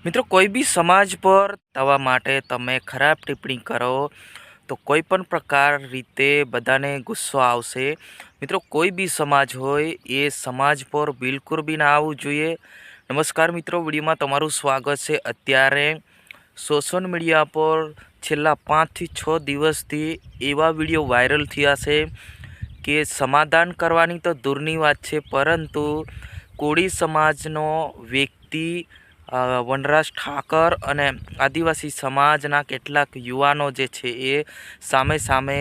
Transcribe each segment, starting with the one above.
મિત્રો કોઈ બી સમાજ પર થવા માટે તમે ખરાબ ટિપ્પણી કરો તો કોઈ પણ પ્રકાર રીતે બધાને ગુસ્સો આવશે। મિત્રો કોઈ બી સમાજ હોય એ સમાજ પર બિલકુલ બી ના આવવું જોઈએ। નમસ્કાર મિત્રો, વિડીયોમાં તમારું સ્વાગત છે। અત્યારે સોશિયલ મીડિયા પર છેલ્લા 5 થી 6 દિવસથી એવા વિડીયો વાયરલ થયા છે કે સમાધાન કરવાની તો દૂરની વાત છે, પરંતુ કોળી સમાજનો વ્યક્તિ વનરાજ ઠાકર અને આદિવાસી સમાજના કેટલાક યુવાનો જે છે એ સામે સામે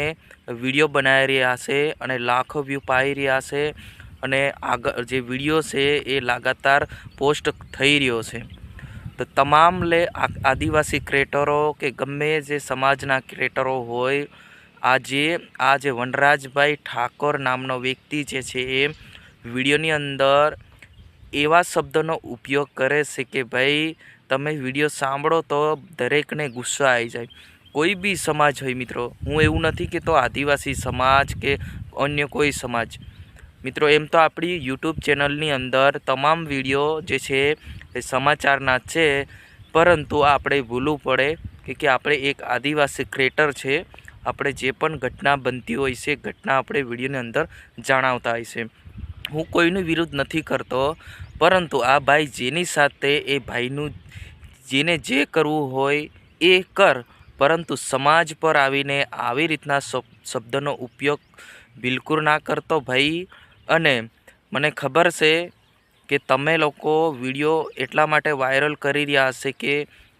વિડીયો બનાવી રહ્યા છે અને લાખો વ્યૂ પાઈ રહ્યા છે અને આગળ જે વિડીયો છે એ લગાતાર પોસ્ટ થઈ રહ્યો છે। તો તમામ આદિવાસી ક્રિએટરો કે ગમે જે સમાજના ક્રિએટરો હોય, આ જે વનરાજભાઈ ઠાકોર નામનો વ્યક્તિ જે છે એ વિડીયોની અંદર એવા શબ્દોનો ઉપયોગ કરે છે કે ભાઈ તમે વિડીયો સાંભળો તો દરેકને ગુસ્સો આવી જાય। કોઈ બી સમાજ હોય મિત્રો, હું એવું નથી કહેતો આદિવાસી સમાજ કે અન્ય કોઈ સમાજ, મિત્રો એમ તો આપણી યુટ્યુબ ચેનલની અંદર તમામ વિડીયો જે છે એ સમાચારના છે, પરંતુ આપણે ભૂલવું પડે કે આપણે એક આદિવાસી ક્રિએટર છે, આપણે જે પણ ઘટના બનતી હોય છે ઘટના આપણે વિડીયોની અંદર જણાવતા હોય છે। હું કોઈનું વિરુદ્ધ નથી કરતો, પરંતુ આ ભાઈ જેની સાથે એ ભાઈનું જેને જે કરવું હોય એ કર, પરંતુ સમાજ પર આવીને આવી રીતના શબ્દનો ઉપયોગ બિલકુલ ના કરતો ભાઈ। અને મને ખબર છે કે તમે લોકો વિડીયો એટલા માટે વાયરલ કરી રહ્યા હશે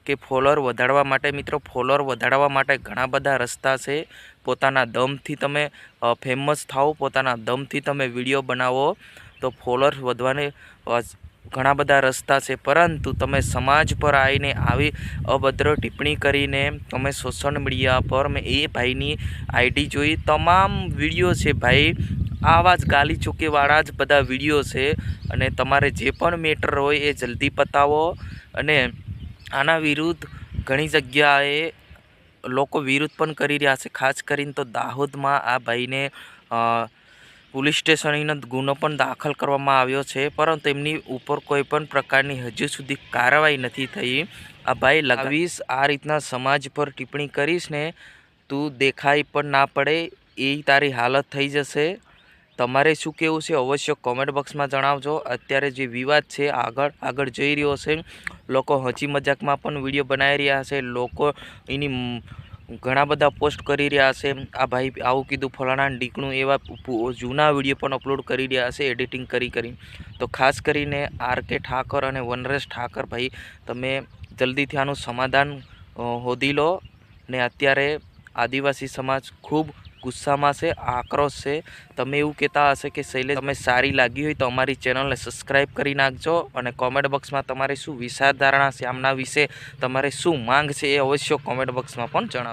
કે ફોલોઅર વધારવા માટે। મિત્રો ફોલોઅર વધારવા માટે ઘણા બધા રસ્તા છે। પોતાના દમથી તમે ફેમસ થાઓ, પોતાના દમથી તમે વિડીયો બનાવો તો ફોલોઅર વધવાને ઘણા બધા રસ્તા છે, પરંતુ તમે સમાજ પર આવીને આવી અભદ્ર ટિપ્પણી કરીને તમે સોશિયલ મીડિયા પર મેં એ ભાઈની આઈડી જોઈ, તમામ વિડીયો છે ભાઈ આવા જ ગાલી ચોકીવાળા જ બધા વિડીયો છે। અને તમારે જે પણ મેટર હોય એ જલ્દી પતાવો। અને આના વિરુદ્ધ ઘણી જગ્યાએ લોકો વિરોધ પણ કરી રહ્યા છે, ખાસ કરીને તો દાહોદમાં આ ભાઈને પોલીસ સ્ટેશનનો ગુનો પણ દાખલ કરવામાં આવ્યો છે, પરંતુ એમની ઉપર કોઈ પણ પ્રકારની હજુ સુધી કાર્યવાહી નથી થઈ। આ ભાઈ લગાવીશ આ રીતના સમાજ પર ટિપ્પણી કરીશ ને તું દેખાઈ પણ ના પડે એ તારી હાલત થઈ જશે। તમારે શું કહેવું છે અવશ્ય કોમેન્ટ બોક્સમાં જણાવજો। અત્યારે જે વિવાદ છે આગળ જઈ રહ્યો છે, લોકો હસી મજાકમાં પણ વિડીયો બનાવી રહ્યા છે, લોકો એની ઘણા બધા પોસ્ટ કરી રહ્યા છે, આ ભાઈ આવું કીધું ફલાણા ઢીકણું, એવા જૂના વિડીયો પણ અપલોડ કરી રહ્યા છે એડિટિંગ કરી। તો ખાસ કરીને આર.કે. ઠાકર અને વનરાજ ઠાકર ભાઈ, તમે જલ્દીથી આનું સમાધાન શોધી લો। ને અત્યારે આદિવાસી સમાજ ખૂબ ગુસ્સામાં છે, આક્રોશ છે। તમે એવું કહેતા હશે કે શૈલેષ તમે સારી લાગી હોય તો અમારી ચેનલને સબસ્ક્રાઈબ કરી નાખજો, અને કોમેન્ટ બોક્સમાં તમારે શું વિચારધારણા છે આમના વિશે, તમારે શું માંગ છે એ અવશ્ય કોમેન્ટ બોક્સમાં પણ જણાવજો।